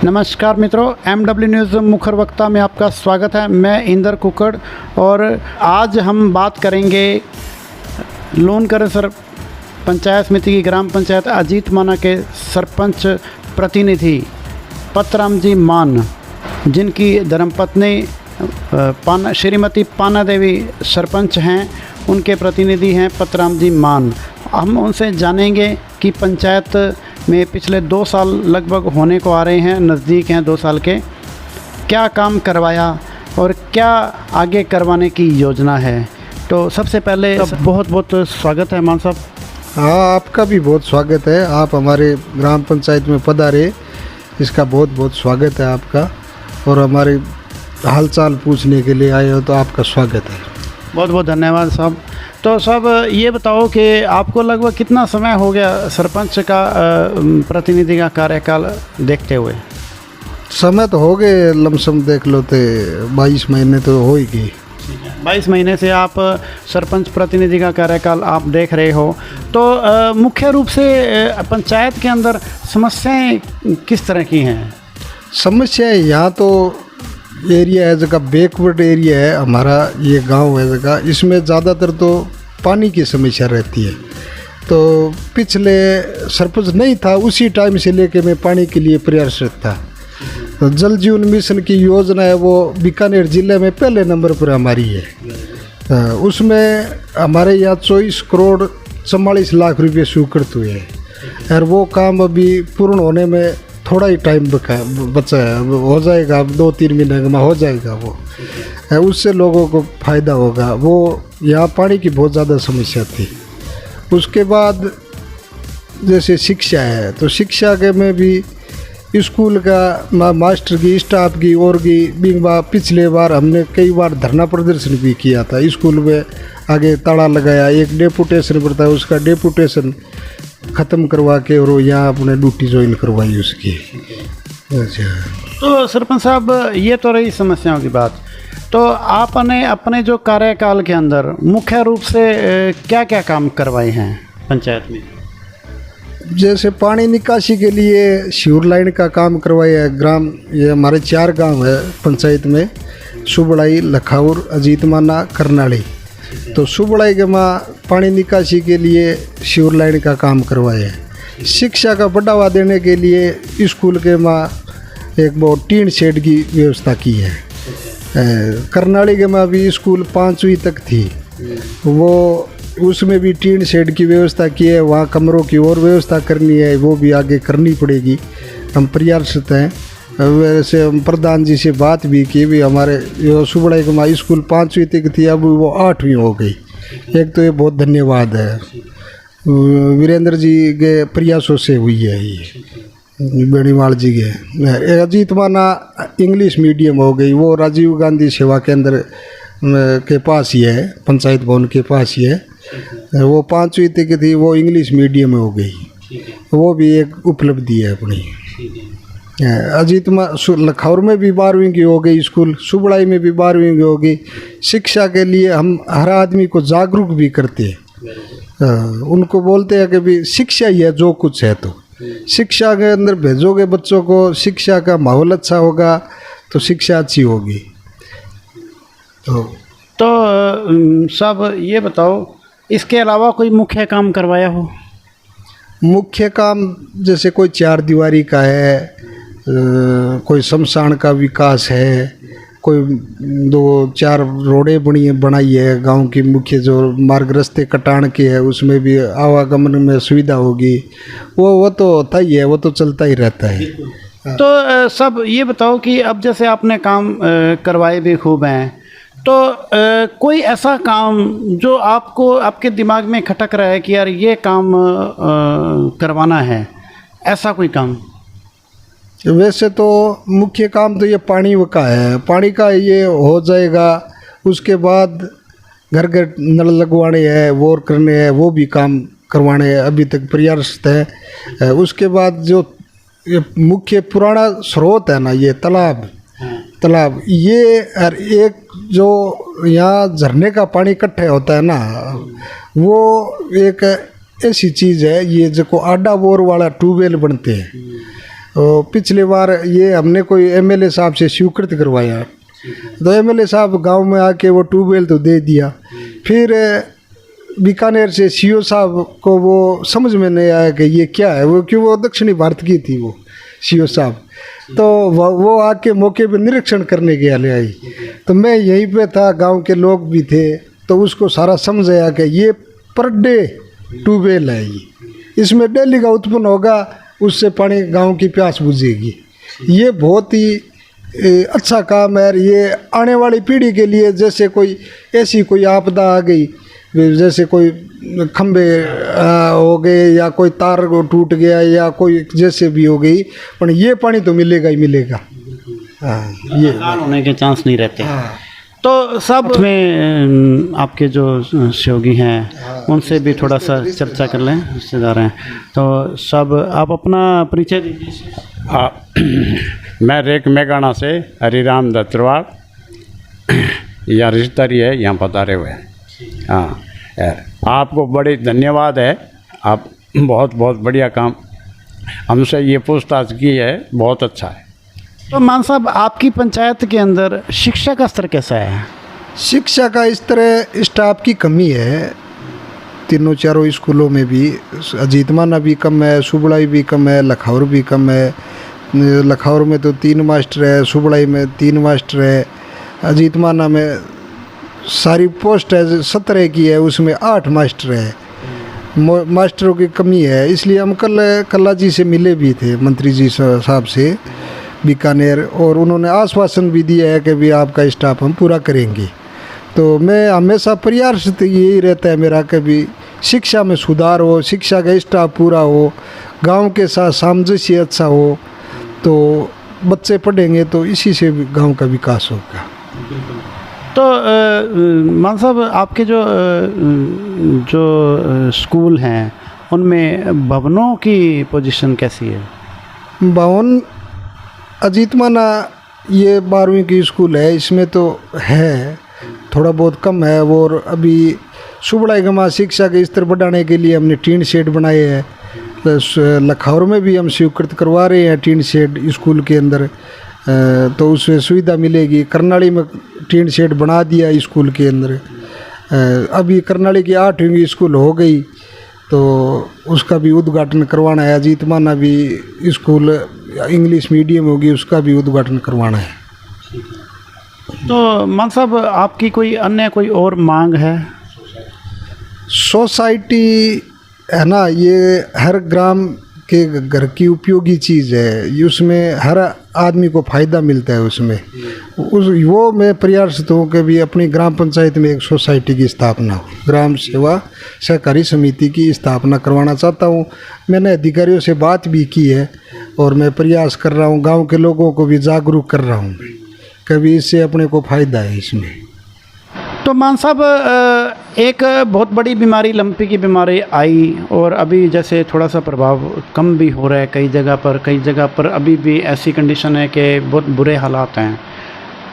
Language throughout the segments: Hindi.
नमस्कार मित्रों, MW न्यूज़ मुखर वक्ता में आपका स्वागत है। मैं इंदर कुकड़ और आज हम बात करेंगे लोनकरसर पंचायत समिति की ग्राम पंचायत अजीत माना के सरपंच प्रतिनिधि पतराम जी मान, जिनकी धर्मपत्नी श्रीमती पाना देवी सरपंच हैं, उनके प्रतिनिधि हैं पतराम जी मान। हम उनसे जानेंगे कि पंचायत में पिछले 2 साल लगभग होने को आ रहे हैं, नज़दीक हैं 2 साल के, क्या काम करवाया और क्या आगे करवाने की योजना है। तो सबसे पहले बहुत बहुत स्वागत है मान साहब। हाँ, आपका भी बहुत स्वागत है। आप हमारे ग्राम पंचायत में पधारे, इसका बहुत बहुत स्वागत है आपका। और हमारे हालचाल पूछने के लिए आए हो तो आपका स्वागत है। बहुत बहुत धन्यवाद साहब। तो साहब ये बताओ कि आपको लगभग कितना समय हो गया सरपंच का प्रतिनिधि का कार्यकाल देखते हुए? समय तो हो गए, लमसम देख लो तो 22 महीने तो हो ही गए। 22 महीने से आप सरपंच प्रतिनिधि का कार्यकाल आप देख रहे हो। तो मुख्य रूप से पंचायत के अंदर समस्याएं किस तरह की हैं? समस्या है यहाँ तो एरिया है जगह बैकवर्ड एरिया है हमारा, ये गांव है जगह, इसमें ज़्यादातर तो पानी की समस्या रहती है। तो पिछले सरपंच नहीं था उसी टाइम से लेके मैं पानी के लिए प्रयासरत था। तो जल जीवन मिशन की योजना है वो बीकानेर ज़िले में पहले नंबर पर हमारी है। उसमें हमारे यहाँ 24 करोड़ 44 लाख रुपये स्वीकृत हुए हैं और वो काम अभी पूर्ण होने में थोड़ा ही टाइम बचा है। हो जाएगा, अब 2-3 महीने में हो जाएगा वो, उससे लोगों को फ़ायदा होगा। वो यहाँ पानी की बहुत ज़्यादा समस्या थी। उसके बाद जैसे शिक्षा है, तो शिक्षा के में भी स्कूल का मास्टर की, स्टाफ की और की पिछले बार हमने कई बार धरना प्रदर्शन भी किया था। स्कूल में आगे ताला लगाया, एक डेपुटेशन पर था, उसका डेपुटेशन ख़त्म करवा के और यहाँ अपने ड्यूटी ज्वाइन करवाई उसकी। अच्छा, तो सरपंच साहब ये तो रही समस्याओं की बात। तो आपने अपने जो कार्यकाल के अंदर मुख्य रूप से क्या क्या काम करवाए हैं पंचायत में? जैसे पानी निकासी के लिए सीवर लाइन का काम करवाया है। ग्राम ये हमारे 4 गांव है पंचायत में, सुबड़ाई, लखाउर, अजीत माना, करनाली। तो सुबड़ाई के माँ पानी निकासी के लिए सीवर लाइन का काम करवाया है। शिक्षा का बढ़ावा देने के लिए स्कूल के माँ एक बहुत टीन शेड की व्यवस्था की है। करनाली के माँ भी स्कूल 5वीं तक थी, वो उसमें भी टीन शेड की व्यवस्था की है। वहाँ कमरों की और व्यवस्था करनी है, वो भी आगे करनी पड़ेगी। हम प्रयासरत हैं। वैसे हम प्रधान जी से बात भी की, भी हमारे सुबड़ाई के माँ स्कूल 5वीं तक थी, अब वो 8वीं हो गई। एक तो ये बहुत धन्यवाद है, वीरेंद्र जी के प्रयासों से हुई है ये, बेनीवाल जी के। अजीत माना इंग्लिश मीडियम हो गई, वो राजीव गांधी सेवा केंद्र के पास ही है, पंचायत भवन के पास ही है। वो 5वीं तक थी, वो इंग्लिश मीडियम हो गई, वो भी एक उपलब्धि है अपनी। अजीत लखौर में भी 12वीं की हो गई स्कूल, सुबड़ाई में भी 12वीं की हो गई। शिक्षा के लिए हम हर आदमी को जागरूक भी करते हैं। उनको बोलते हैं कि भी शिक्षा ही है जो कुछ है, तो शिक्षा के अंदर भेजोगे बच्चों को, शिक्षा का माहौल अच्छा होगा तो शिक्षा अच्छी होगी। तो सब ये बताओ, इसके अलावा कोई मुख्य काम करवाया हो? मुख्य काम जैसे कोई 4 दीवारी का है, कोई शमशान का विकास है, कोई 2-4 रोडें बनाई है गांव की मुख्य, जो मार्ग रास्ते कटान के है उसमें भी आवागमन में सुविधा होगी। वो तो होता ही है, वो तो चलता ही रहता है। तो सब ये बताओ कि अब जैसे आपने काम करवाए भी खूब हैं, तो कोई ऐसा काम जो आपको आपके दिमाग में खटक रहा है कि यार ये काम करवाना है, ऐसा कोई काम? वैसे तो मुख्य काम तो ये पानी का है, पानी का ये हो जाएगा। उसके बाद घर घर नल लगवाने हैं, बोर करने हैं, वो भी काम करवाने हैं, अभी तक प्रयासरत है। उसके बाद जो ये मुख्य पुराना स्रोत है ना, ये तालाब, ये हर एक जो यहाँ झरने का इकट्ठा इकट्ठा होता है ना, वो एक ऐसी चीज़ है, ये जो आडा बोर वाला ट्यूबवेल बनते हैं, और पिछली बार ये हमने कोई एमएलए साहब से स्वीकृत करवाया है, तो एमएलए साहब गांव में आके वो ट्यूबवेल तो दे दिया। फिर बीकानेर से सीओ साहब को वो समझ में नहीं आया कि ये क्या है, वो क्यों, वो दक्षिणी भारत की थी वो सीओ साहब, तो वो आके मौके पे निरीक्षण करने के लिए आई। तो मैं यहीं पे था, गांव के लोग भी थे, तो उसको सारा समझ आया कि ये पर डे ट्यूबवेल है, इसमें डेली का उत्पन्न होगा, उससे पानी गांव की प्यास बुझेगी। ये बहुत ही अच्छा काम है। ये आने वाली पीढ़ी के लिए, जैसे कोई ऐसी कोई आपदा आ गई, जैसे कोई खंबे हो गए या कोई तार टूट गया या कोई जैसे भी हो गई, पर ये पानी तो मिलेगा ही मिलेगा। ये होने के चांस नहीं रहते। तो सब में आपके जो सहयोगी हैं उनसे भी थोड़ा सा चर्चा कर लें, रिश्तेदार हैं, तो सब आप अपना परिचय दीजिए। मैं रेक मेघाना से हरिराम दत्तरवाड़, यहाँ रिश्तेदारी है, यहाँ पधारे हुए हैं। हाँ, आपको बड़ी धन्यवाद है, आप बहुत बहुत बढ़िया काम हमसे ये पूछताछ की है, बहुत अच्छा है। तो मान साहब, आपकी पंचायत के अंदर शिक्षा का स्तर कैसा है? शिक्षा का स्तर स्टाफ की कमी है, तीनों चारों स्कूलों में भी। अजीतमाना भी कम है, सुबड़ाई भी कम है, लखाउर भी कम है। लखाउर में तो 3 मास्टर है, सुबड़ाई में 3 मास्टर है, अजीतमाना में सारी पोस्ट है 17 की है, उसमें 8 मास्टर है। मास्टरों की कमी है, इसलिए हम कल्ला जी से मिले भी थे, मंत्री जी साहब से बीकानेर, और उन्होंने आश्वासन भी दिया है कि भी आपका स्टाफ हम पूरा करेंगे। तो मैं हमेशा प्रयास तो यही रहता है मेरा कि भी शिक्षा में सुधार हो, शिक्षा का स्टाफ पूरा हो, गांव के साथ सामंजस्य अच्छा हो, तो बच्चे पढ़ेंगे तो इसी से गांव का विकास होगा। तो मान साहब, आपके जो स्कूल हैं उनमें भवनों की पोजीशन कैसी है? भवन अजीतमाना ये 12वीं की स्कूल है, इसमें तो है, थोड़ा बहुत कम है। और अभी सुबड़ाई गमा शिक्षा के स्तर बढ़ाने के लिए हमने टीन शेड बनाए हैं। लखाउर में भी हम स्वीकृत करवा रहे हैं टीन शेड स्कूल के अंदर, तो उससे सुविधा मिलेगी। करनाली में टीन शेड बना दिया स्कूल के अंदर। अभी करनाली की 8वीं स्कूल हो गई, तो उसका भी उद्घाटन करवाना है। अजीतमाना भी स्कूल इंग्लिश मीडियम होगी, उसका भी उद्घाटन करवाना है। तो मान साहब, आपकी कोई अन्य कोई और मांग है? सोसाइटी है ना, ये हर ग्राम के घर की उपयोगी चीज़ है, उसमें हर आदमी को फ़ायदा मिलता है उसमें। वो मैं प्रयास हूँ कि भी अपनी ग्राम पंचायत में एक सोसाइटी की स्थापना हो, ग्राम सेवा सहकारी समिति की स्थापना करवाना चाहता हूँ। मैंने अधिकारियों से बात भी की है और मैं प्रयास कर रहा हूँ, गांव के लोगों को भी जागरूक कर रहा हूँ, कभी इससे अपने को फ़ायदा है इसमें। तो मान साहब, एक बहुत बड़ी बीमारी लंपी की बीमारी आई, और अभी जैसे थोड़ा सा प्रभाव कम भी हो रहा है कई जगह पर अभी भी ऐसी कंडीशन है कि बहुत बुरे हालात हैं।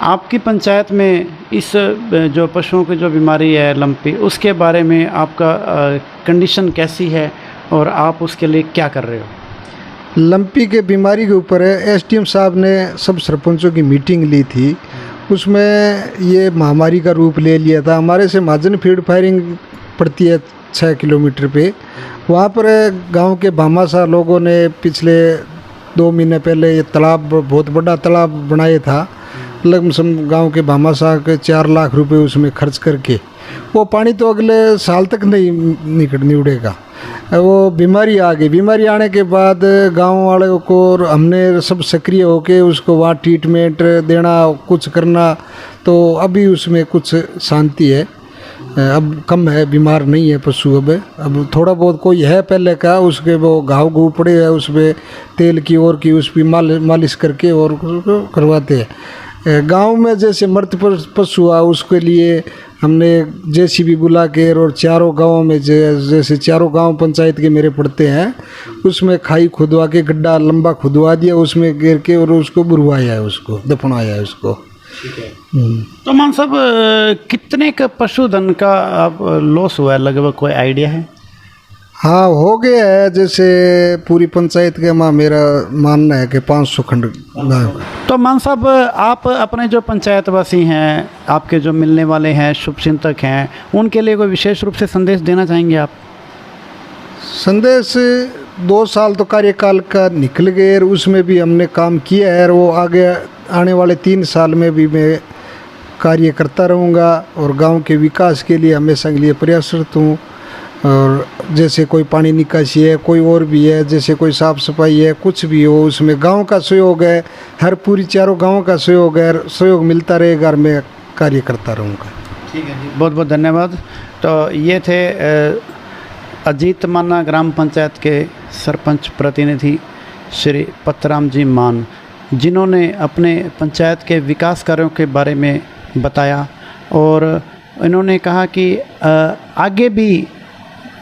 आपकी पंचायत में इस जो पशुओं की जो बीमारी है लंपी, उसके बारे में आपका कंडीशन कैसी है और आप उसके लिए क्या कर रहे हो? लंपी के बीमारी के ऊपर एसडीएम साहब ने सब सरपंचों की मीटिंग ली थी, उसमें ये महामारी का रूप ले लिया था। हमारे से महाजन फील्ड फायरिंग पड़ती है 6 किलोमीटर पे, वहाँ पर गांव के भामाशाह लोगों ने पिछले 2 महीने पहले ये तालाब, बहुत बड़ा तालाब बनाया था, लगभग गांव के भामाशाह के 4 लाख रुपए उसमें खर्च करके। वो पानी तो अगले साल तक नहीं निकलेगा। वो बीमारी आ गई। बीमारी आने के बाद गांव वालों को हमने सब सक्रिय होके उसको वहाँ ट्रीटमेंट देना, कुछ करना, तो अभी उसमें कुछ शांति है। अब कम है, बीमार नहीं है पशु। अब थोड़ा बहुत कोई है पहले का, उसके वो घाव घू पड़े है, उसमें तेल की और की उस पर मालिश करके और करवाते हैं। गांव में जैसे मृत पशु हुआ, उसके लिए हमने जेसीबी बुला के, और चारों गांवों में जैसे चारों गांव पंचायत के मेरे पड़ते हैं, उसमें खाई खुदवा के गड्ढा लंबा खुदवा दिया, उसमें गिर के और उसको बुरवाया है, उसको दफनाया है उसको। तो मान साहब, कितने का पशुधन का आप लॉस हुआ है लगभग, कोई आइडिया है? हाँ हो गया है, जैसे पूरी पंचायत के माँ मेरा मानना है कि 500 खंड गाँव। तो मान साहब, आप अपने जो पंचायतवासी हैं, आपके जो मिलने वाले हैं, शुभचिंतक हैं, उनके लिए कोई विशेष रूप से संदेश देना चाहेंगे आप? संदेश 2 साल तो कार्यकाल का निकल गए और उसमें भी हमने काम किया है और वो आगे आने वाले 3 साल में भी मैं कार्य करता रहूँगा और गांव के विकास के लिए हमेशा के लिए प्रयासरत हूँ। और जैसे कोई पानी निकासी है, कोई और भी है, जैसे कोई साफ़ सफाई है, कुछ भी हो उसमें गांव का सहयोग है, हर पूरी चारों गाँव का सहयोग है, सहयोग मिलता रहेगा और मैं कार्य करता रहूँगा। ठीक है जी, बहुत बहुत धन्यवाद। तो ये थे अजीत माना ग्राम पंचायत के सरपंच प्रतिनिधि श्री पतराम जी मान, जिन्होंने अपने पंचायत के विकास कार्यों के बारे में बताया और इन्होंने कहा कि आगे भी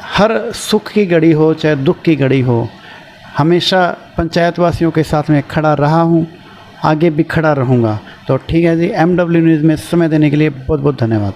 हर सुख की घड़ी हो चाहे दुख की घड़ी हो, हमेशा पंचायतवासियों के साथ में खड़ा रहा हूँ, आगे भी खड़ा रहूँगा। तो ठीक है जी, MW न्यूज़ में समय देने के लिए बहुत बहुत धन्यवाद।